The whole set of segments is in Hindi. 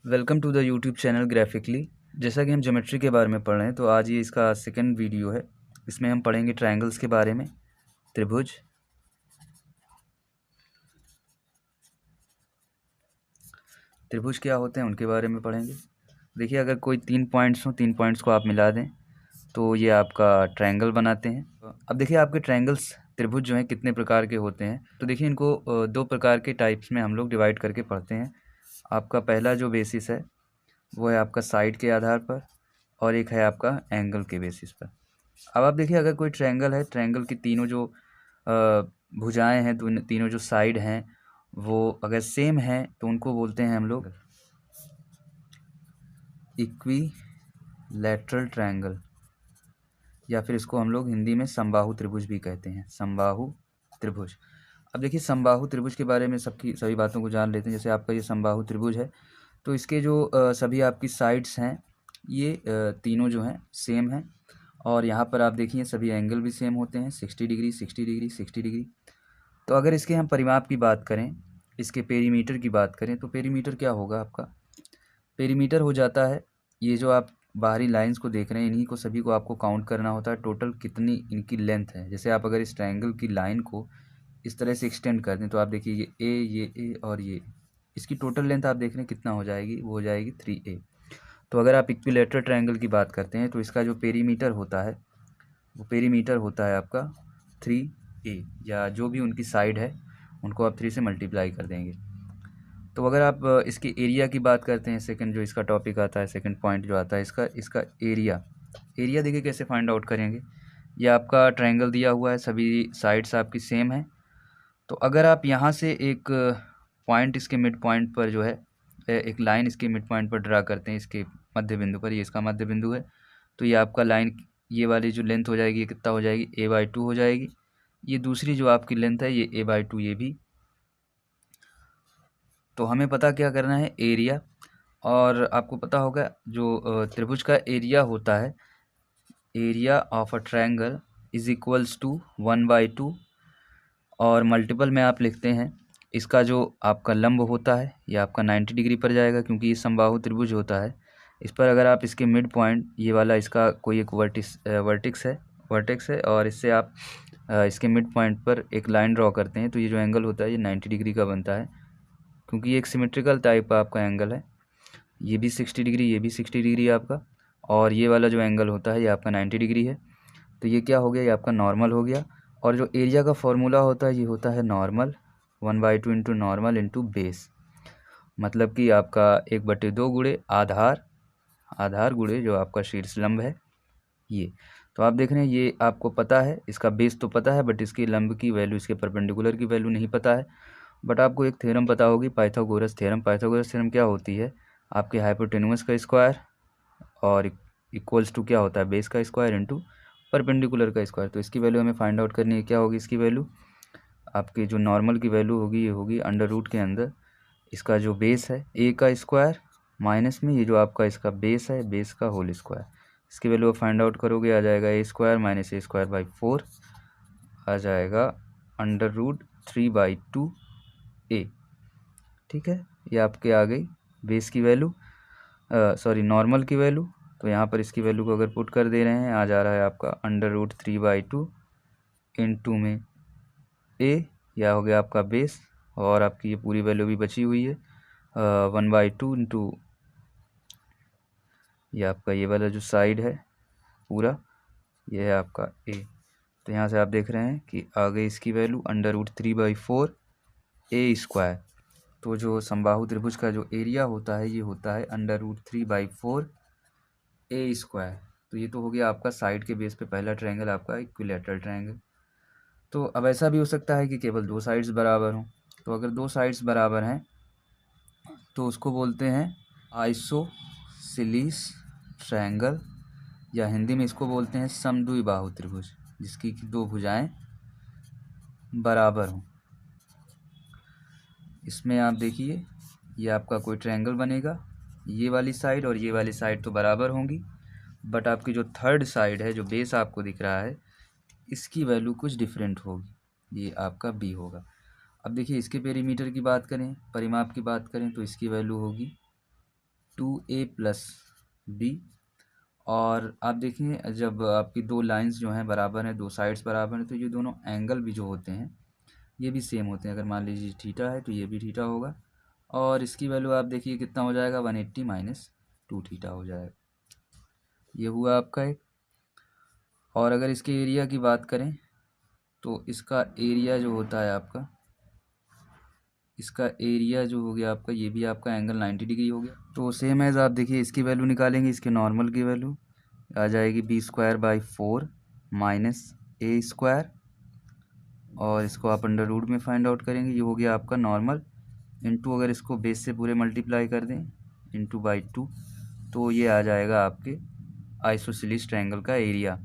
Welcome to the YouTube channel graphically. जैसा कि हम ज्योमेट्री के बारे में पढ़ रहे हैं, तो आज ये इसका सेकंड वीडियो है। इसमें हम पढ़ेंगे ट्रायंगल्स के बारे में। त्रिभुज त्रिभुज क्या होते हैं उनके बारे में पढ़ेंगे। देखिए, अगर कोई 3 पॉइंट्स हों, 3 पॉइंट्स को आप मिला दें तो ये आपका ट्रायंगल बनाते हैं। अब देखिए, आपके ट्रायंगल्स त्रिभुज जो हैं कितने प्रकार के होते हैं। तो देखिए, इनको दो प्रकार के टाइप्स में हम लोग डिवाइड करके पढ़ते हैं। आपका पहला जो बेसिस है वो है आपका साइड के आधार पर, और एक है आपका एंगल के बेसिस पर। अब आप देखिए, अगर कोई ट्रायंगल है, ट्रायंगल की तीनों जो भुजाएं हैं, तीनों जो साइड हैं, वो अगर सेम हैं तो उनको बोलते हैं हम लोग इक्विलैटरल ट्रायंगल, या फिर इसको हम लोग हिंदी में समबाहु त्रिभुज भी कहते हैं, समबाहु त्रिभुज। अब देखिए, समबाहु त्रिभुज के बारे में सभी बातों को जान लेते हैं। जैसे आपका ये समबाहु त्रिभुज है, तो इसके जो सभी आपकी साइड्स हैं, ये तीनों जो हैं सेम हैं। और यहाँ पर आप देखिए, सभी एंगल भी सेम होते हैं, 60 डिग्री 60 डिग्री 60 डिग्री। तो अगर इसके हम परिमाप की बात करें, इसके पेरीमीटर की बात करें, तो पेरीमीटर क्या होगा आपका? पेरीमीटर हो जाता है ये जो आप बाहरी लाइंस को देख रहे हैं, इन्हीं को सभी को आपको काउंट करना होता है, टोटल कितनी इनकी लेंथ है। जैसे आप अगर इस ट्रायंगल की लाइन को इस तरह से एक्सटेंड कर दें, तो आप देखिए ये ए और ये, इसकी टोटल लेंथ आप देख रहे हैं कितना हो जाएगी, वो हो जाएगी 3a। तो अगर आप इक्विलैटरल ट्रायंगल की बात करते हैं, तो इसका जो पेरीमीटर होता है वो पेरीमीटर होता है आपका 3a, या जो भी उनकी साइड है उनको आप 3 से मल्टीप्लाई कर देंगे। तो अगर आप इसकी एरिया की बात करते हैं, सेकंड जो इसका टॉपिक आता है, सेकंड पॉइंट जो आता है इसका एरिया देखिए कैसे फाइंड आउट करेंगे। ये आपका ट्रायंगल दिया हुआ है, सभी साइड्स आपकी सेम है। तो अगर आप यहाँ से एक पॉइंट इसके मिड पॉइंट पर जो है, एक लाइन इसके मिड पॉइंट पर ड्रा करते हैं, इसके मध्य बिंदु पर, ये इसका मध्य बिंदु है। तो ये आपका लाइन, ये वाली जो लेंथ हो जाएगी, ये कितना हो जाएगी, a/2 हो जाएगी। ये दूसरी जो आपकी लेंथ है, ये a/2 ये भी। तो हमें पता क्या करना है, एरिया। और आपको पता होगा जो त्रिभुज का एरिया होता है, area of a triangle is equals to 1/2, और मल्टीपल में आप लिखते हैं इसका जो आपका लंब होता है, ये आपका 90 डिग्री पर जाएगा, क्योंकि ये समबाहु त्रिभुज होता है। इस पर अगर आप इसके मिड पॉइंट, ये वाला इसका कोई एक वर्टेक्स है, और इससे आप इसके मिड पॉइंट पर एक लाइन ड्रॉ करते हैं, तो ये जो एंगल होता है ये 90 डिग्री का बनता है, क्योंकि ये एक सिमेट्रिकल टाइप का आपका एंगल है। ये भी 60 डिग्री, ये भी 60 डिग्री आपका, और ये वाला जो एंगल होता है ये आपका 90 डिग्री है। तो ये क्या हो गया, ये आपका नॉर्मल हो गया। और जो एरिया का फॉर्मूला होता है, ये होता है normal 1/2 into normal into base. मतलब कि आपका 1/2 गुणे आधार गुणे जो आपका शीर्ष लंब है ये। तो आप देख रहे हैं, ये आपको पता है, इसका बेस तो पता है, बट इसकी लंब की वैल्यू, इसके परपेंडिकुलर की वैल्यू नहीं पता है। बट आपको एक थ्योरम पता होगी, पाइथागोरस थ्योरम। पाइथागोरस थ्योरम क्या होती है, आपके हाइपोटेन्यूस का स्क्वायर और इक्वल्स टू क्या होता है, बेस का स्क्वायर इंटू परपेंडिकुलर का स्क्वायर। तो इसकी वैल्यू हमें फाइंड आउट करनी है, क्या होगी इसकी वैल्यू, आपकी जो नॉर्मल की वैल्यू होगी, ये होगी अंडर रूट के अंदर इसका जो बेस है a का स्क्वायर, माइनस में ये जो आपका इसका बेस है, बेस का होल स्क्वायर। इसकी वैल्यू फाइंड आउट करोगे, आ जाएगा a² माइनस a²/4, आ जाएगा अंडर रूट 3/2a। ठीक है, ये आपके आ गई बेस की वैल्यू, सॉरी नॉर्मल की वैल्यू। तो यहाँ पर इसकी वैल्यू को अगर पुट कर दे रहे हैं, आ जा रहा है आपका अंडर रूट 3/2 इंटू में a, या हो गया आपका बेस, और आपकी ये पूरी वैल्यू भी बची हुई है 1/2 इंटू ये आपका ये वाला जो साइड है पूरा, ये है आपका a। तो यहाँ से आप देख रहे हैं कि आ गई इसकी वैल्यू अंडर रूट 3/4 a²। तो जो समबाहु त्रिभुज का जो एरिया होता है, ये होता है अंडर रूट 3/4 a²। तो ये तो हो गया आपका साइड के बेस पे पहला ट्रायंगल, आपका इक्विलैटरल ट्रायंगल। तो अब ऐसा भी हो सकता है कि केवल दो साइड्स बराबर हों। तो अगर दो साइड्स बराबर हैं तो उसको बोलते हैं आइसोसेलेस ट्रायंगल, या हिंदी में इसको बोलते हैं समद्विबाहु त्रिभुज, जिसकी दो भुजाएं बराबर हों। इसमें आप देखिए, ये आपका कोई ट्रायंगल बनेगा, ये वाली साइड और ये वाली साइड तो बराबर होंगी, बट आपकी जो थर्ड साइड है, जो बेस आपको दिख रहा है, इसकी वैल्यू कुछ डिफरेंट होगी, ये आपका बी होगा। अब देखिए, इसके पेरीमीटर की बात करें, परिमाप की बात करें, तो इसकी वैल्यू होगी 2a प्लस बी। और आप देखें जब आपकी दो लाइंस जो हैं बराबर हैं, दो साइड्स बराबर हैं, तो ये दोनों एंगल भी जो होते हैं ये भी सेम होते हैं। अगर मान लीजिए थीटा है तो ये भी थीटा होगा, और इसकी वैल्यू आप देखिए कितना हो जाएगा, 180 माइनस 2 थीटा हो जाएगा। ये हुआ आपका एक। और अगर इसके एरिया की बात करें तो इसका एरिया जो होता है आपका, इसका एरिया जो हो गया आपका, ये भी आपका एंगल 90 डिग्री हो गया। तो सेम एज आप देखिए इसकी वैल्यू निकालेंगे, इसके नॉर्मल की वैल्यू आ जाएगी b²/4 माइनस a², और इसको आप अंडर रूट में फाइंड आउट करेंगे। ये हो गया आपका नॉर्मल इंटू, अगर इसको बेस से पूरे मल्टीप्लाई कर दें, इंटू बाई 2, तो ये आ जाएगा आपके आइसोसेलेस ट्रायंगल का एरिया।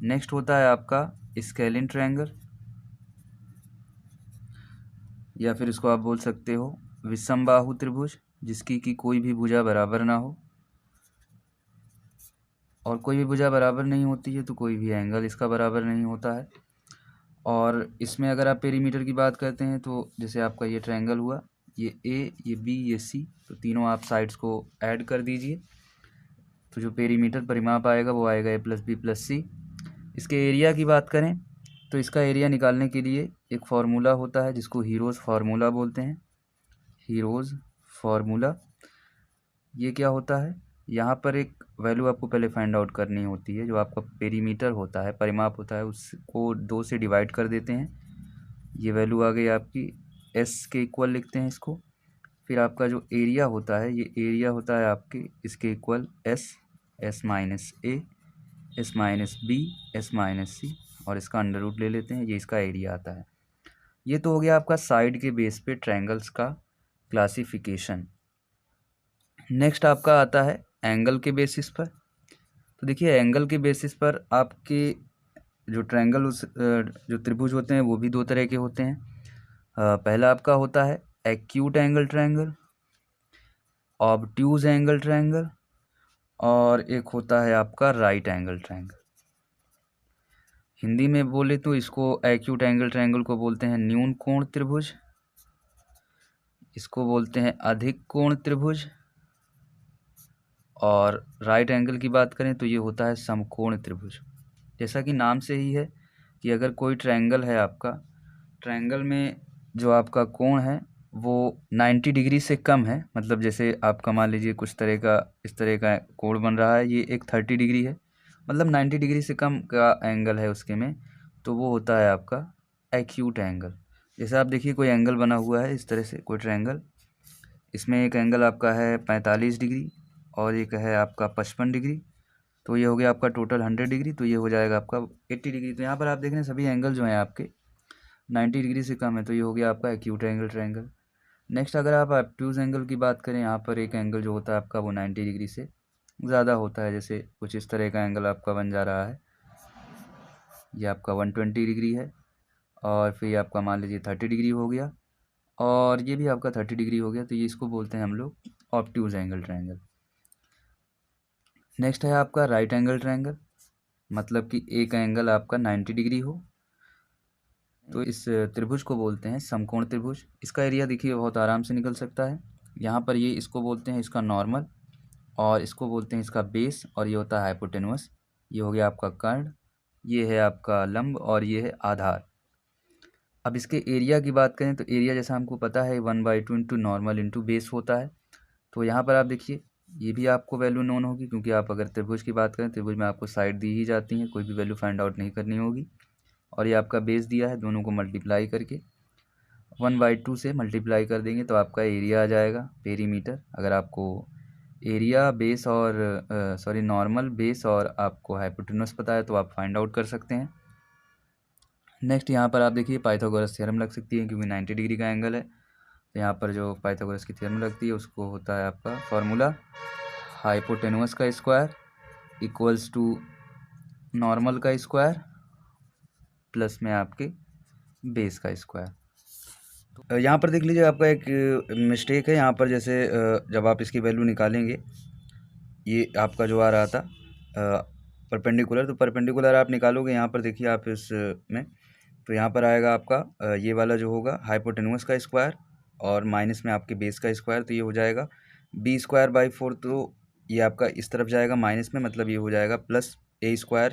नेक्स्ट होता है आपका स्केलिन ट्रायंगल, या फिर इसको आप बोल सकते हो विषमबाहु त्रिभुज, जिसकी कि कोई भी भुजा बराबर ना हो, और कोई भी भुजा बराबर नहीं होती है तो कोई भी एंगल इसका बराबर नहीं होता है। और इसमें अगर आप पेरीमीटर की बात करते हैं तो जैसे आपका ये ट्रायंगल हुआ, ये ए, ये बी, ये सी, तो तीनों आप साइड्स को ऐड कर दीजिए, तो जो पेरीमीटर परिमाप आएगा वो आएगा a+b+c। इसके एरिया की बात करें तो इसका एरिया निकालने के लिए एक फार्मूला होता है जिसको हीरोज़ फार्मूला बोलते हैं। हीरोज़ फार्मूला ये क्या होता है, यहाँ पर एक वैल्यू आपको पहले फाइंड आउट करनी होती है। जो आपका पेरीमीटर होता है, परिमाप होता है, उसको 2 से डिवाइड कर देते हैं। ये वैल्यू आ गई आपकी एस के इक्वल लिखते हैं इसको। फिर आपका जो एरिया होता है, ये एरिया होता है आपके इसके equal S minus A, S minus B, S minus C, और इसका अंडर रूट ले लेते हैं, ये इसका एरिया आता है। ये तो हो गया आपका साइड के बेस पे ट्रायंगल्स का क्लासिफिकेशन। नेक्स्ट आपका आता है एंगल के बेसिस पर। तो देखिए एंगल के बेसिस पर आपके जो ट्रायंगल जो त्रिभुज होते हैं वो भी दो तरह के होते हैं। पहला आपका होता है acute angle triangle, obtuse angle triangle, और एक होता है आपका राइट एंगल ट्रायंगल। हिंदी में बोले तो इसको एक्यूट एंगल ट्रायंगल को बोलते हैं न्यून कोण त्रिभुज, इसको बोलते हैं अधिक कोण त्रिभुज, और राइट एंगल की बात करें तो ये होता है समकोण त्रिभुज। जैसा कि नाम से ही है कि अगर कोई ट्रायंगल है आपका, ट्रायंगल में जो आपका कोण है वो 90 डिग्री से कम है, मतलब जैसे आपका मान लीजिए कुछ तरह का इस तरह का कोण बन रहा है, ये एक 30 डिग्री है, मतलब 90 डिग्री से कम का एंगल है उसके में, तो वो होता है आपका एक्यूट एंगल। जैसे आप देखिए कोई एंगल बना हुआ है इस तरह से, कोई ट्रायंगल, इसमें एक एंगल आपका है 45 डिग्री और एक है आपका 55 डिग्री, तो ये हो गया आपका टोटल 100 डिग्री, तो ये हो जाएगा आपका 80 डिग्री। तो यहाँ पर आप देख रहे हैं सभी एंगल जो हैं आपके 90 डिग्री से कम है, तो ये हो गया आपका एक्यूट एंगल ट्रायंगल। नेक्स्ट अगर आप ऑब्ट्यूज एंगल की बात करें, यहाँ पर एक एंगल जो होता है आपका वो 90 डिग्री से ज़्यादा होता है। जैसे कुछ इस तरह का एंगल आपका बन जा रहा है, ये आपका 120 डिग्री है, और फिर आपका मान लीजिए 30 डिग्री हो गया, और ये भी आपका 30 डिग्री हो गया, तो ये इसको बोलते हैं हम लोग ऑब्ट्यूज एंगल ट्रायंगल। नेक्स्ट है आपका राइट एंगल ट्रायंगल, मतलब कि एक एंगल आपका 90 डिग्री हो, तो इस त्रिभुज को बोलते हैं समकोण त्रिभुज। इसका एरिया देखिए बहुत आराम से निकल सकता है। यहाँ पर ये इसको बोलते हैं इसका नॉर्मल, और इसको बोलते हैं इसका बेस, और ये होता है हाइपोटेनुअस। ये हो गया आपका कर्ण, ये है आपका लंब, और ये है आधार। अब इसके एरिया की बात करें तो एरिया जैसा हमको पता है 1/2 इंटू नॉर्मल इंटू बेस होता है। तो यहाँ पर आप देखिए ये भी आपको वैल्यू नोन होगी, क्योंकि आप अगर त्रिभुज की बात करें, त्रिभुज में आपको साइड दी ही जाती हैं, कोई भी वैल्यू फाइंड आउट नहीं करनी होगी। और ये आपका बेस दिया है, दोनों को मल्टीप्लाई करके 1/2 से मल्टीप्लाई कर देंगे तो आपका एरिया आ जाएगा पेरीमीटर। अगर आपको एरिया बेस और नॉर्मल बेस और आपको हाइपोटेनस पता है तो आप फाइंड आउट कर सकते हैं। नेक्स्ट यहाँ पर आप देखिए पाइथागोरस थ्योरम लग सकती है, क्योंकि 90 डिग्री का एंगल है, तो यहाँ पर जो पाइथागोरस की थ्योरम लगती है उसको होता है आपका फार्मूला हाइपोटेनुअस का स्क्वायर इक्वल्स टू नॉर्मल का स्क्वायर प्लस में आपके बेस का स्क्वायर। तो यहाँ पर देख लीजिए आपका एक मिस्टेक है यहाँ पर, जैसे जब आप इसकी वैल्यू निकालेंगे, ये आपका जो आ रहा था परपेंडिकुलर, तो परपेंडिकुलर आप निकालोगे यहाँ पर देखिए आप इस में, तो यहाँ पर आएगा आपका ये वाला जो होगा हाइपोटेनुअस का स्क्वायर और माइनस में आपके बेस का स्क्वायर, तो ये हो जाएगा b²/4 तो ये आपका इस तरफ जाएगा माइनस में, मतलब ये हो जाएगा प्लस a²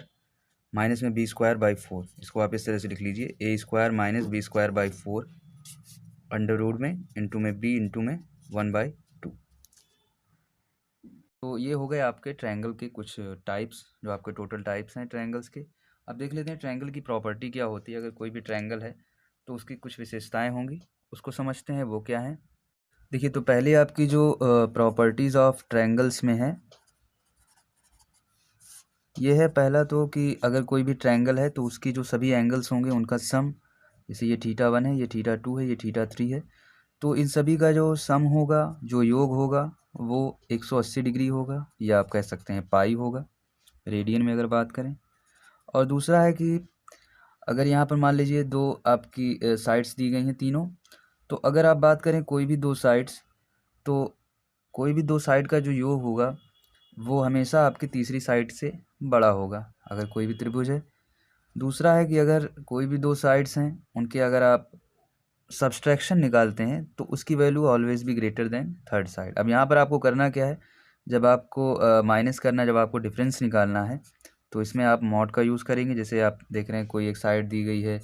माइनस में b²/4। इसको आप इस तरह से लिख लीजिए, a² minus b²/4 under root में इंटू में b इंटू में 1/2। तो ये हो गए आपके ट्रायंगल के कुछ टाइप्स, जो आपके टोटल टाइप्स हैं ट्रायंगल्स के। अब देख लेते हैं ट्रायंगल की प्रॉपर्टी क्या होती है। अगर कोई भी ट्रायंगल है तो उसकी कुछ विशेषताएं होंगी, उसको समझते हैं वो क्या हैं। देखिए, तो पहले आपकी जो प्रॉपर्टीज़ ऑफ ट्रायंगल्स में है, ये है पहला तो कि अगर कोई भी ट्रायंगल है तो उसकी जो सभी एंगल्स होंगे उनका सम, जैसे ये θ1 है, ये θ2 है, ये θ3 है, तो इन सभी का जो सम होगा, जो योग होगा, वो 180 डिग्री होगा, या आप कह सकते हैं पाई होगा रेडियन में अगर बात करें। और दूसरा है कि अगर यहाँ पर मान लीजिए दो आपकी साइड्स दी गई हैं तीनों, तो अगर आप बात करें कोई भी दो साइड्स, तो कोई भी दो साइड का जो योग होगा वो हमेशा आपकी तीसरी साइड से बड़ा होगा, अगर कोई भी त्रिभुज है। दूसरा है कि अगर कोई भी दो साइड्स हैं, उनके अगर आप सब्सट्रैक्शन निकालते हैं तो उसकी वैल्यू ऑलवेज भी ग्रेटर देन थर्ड साइड। अब यहाँ पर आपको करना क्या है, जब आपको माइनस करना है, जब आपको डिफरेंस निकालना है, तो इसमें आप मॉड का यूज़ करेंगे। जैसे आप देख रहे हैं कोई एक साइड दी गई है,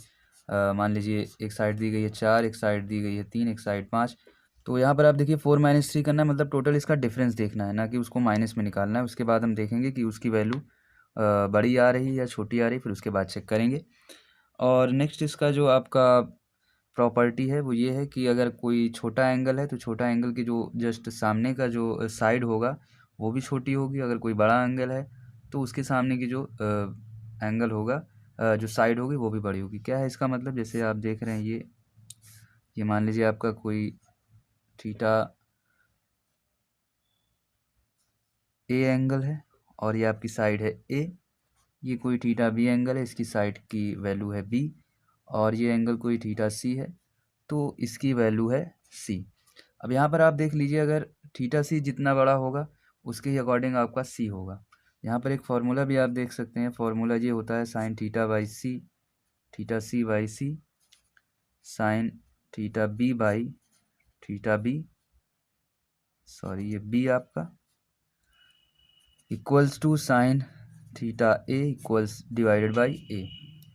मान लीजिए एक साइड दी गई है 4, एक साइड दी गई है 3, एक साइड 5। तो यहाँ पर आप देखिए 4 - 3 करना है, मतलब टोटल इसका डिफरेंस देखना है, ना कि उसको माइनस में निकालना है। उसके बाद हम देखेंगे कि उसकी वैल्यू बड़ी आ रही है या छोटी आ रही है, फिर उसके बाद चेक करेंगे। और नेक्स्ट इसका जो आपका प्रॉपर्टी है वो ये है कि अगर कोई छोटा एंगल है तो छोटा एंगल के जो जस्ट सामने का जो साइड होगा वो भी छोटी होगी। अगर कोई बड़ा एंगल है तो उसके सामने की जो एंगल होगा, जो साइड होगी, वो भी बड़ी होगी। क्या है इसका मतलब, जैसे आप देख रहे हैं ये मान लीजिए आपका कोई थीटा ए एंगल है और ये आपकी साइड है ए। ये कोई थीटा बी एंगल है, इसकी साइड की वैल्यू है बी। और ये एंगल कोई थीटा सी है तो इसकी वैल्यू है सी। अब यहाँ पर आप देख लीजिए, अगर थीटा सी जितना बड़ा होगा उसके ही अकॉर्डिंग आपका सी होगा। यहाँ पर एक फार्मूला भी आप देख सकते हैं, फार्मूला ये होता है sine theta by C, theta C by C, sine theta B by theta B, sorry ये बी आपका, equals to sine theta A equals divided by A.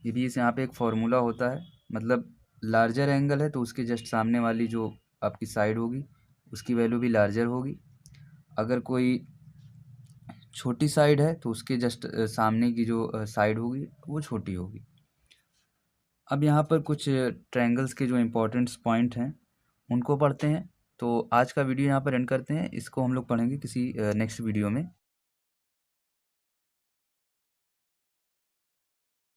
ये भी इस यहाँ पे एक फार्मूला होता है, मतलब लार्जर एंगल है तो उसके जस्ट सामने वाली जो आपकी साइड होगी उसकी वैल्यू भी लार्जर होगी। अगर कोई छोटी साइड है तो उसके जस्ट सामने की जो साइड होगी वो छोटी होगी। अब यहाँ पर कुछ ट्रायंगल्स के जो इम्पोर्टेंट्स पॉइंट हैं उनको पढ़ते हैं। तो आज का वीडियो यहाँ पर एंड करते हैं, इसको हम लोग पढ़ेंगे किसी नेक्स्ट वीडियो में।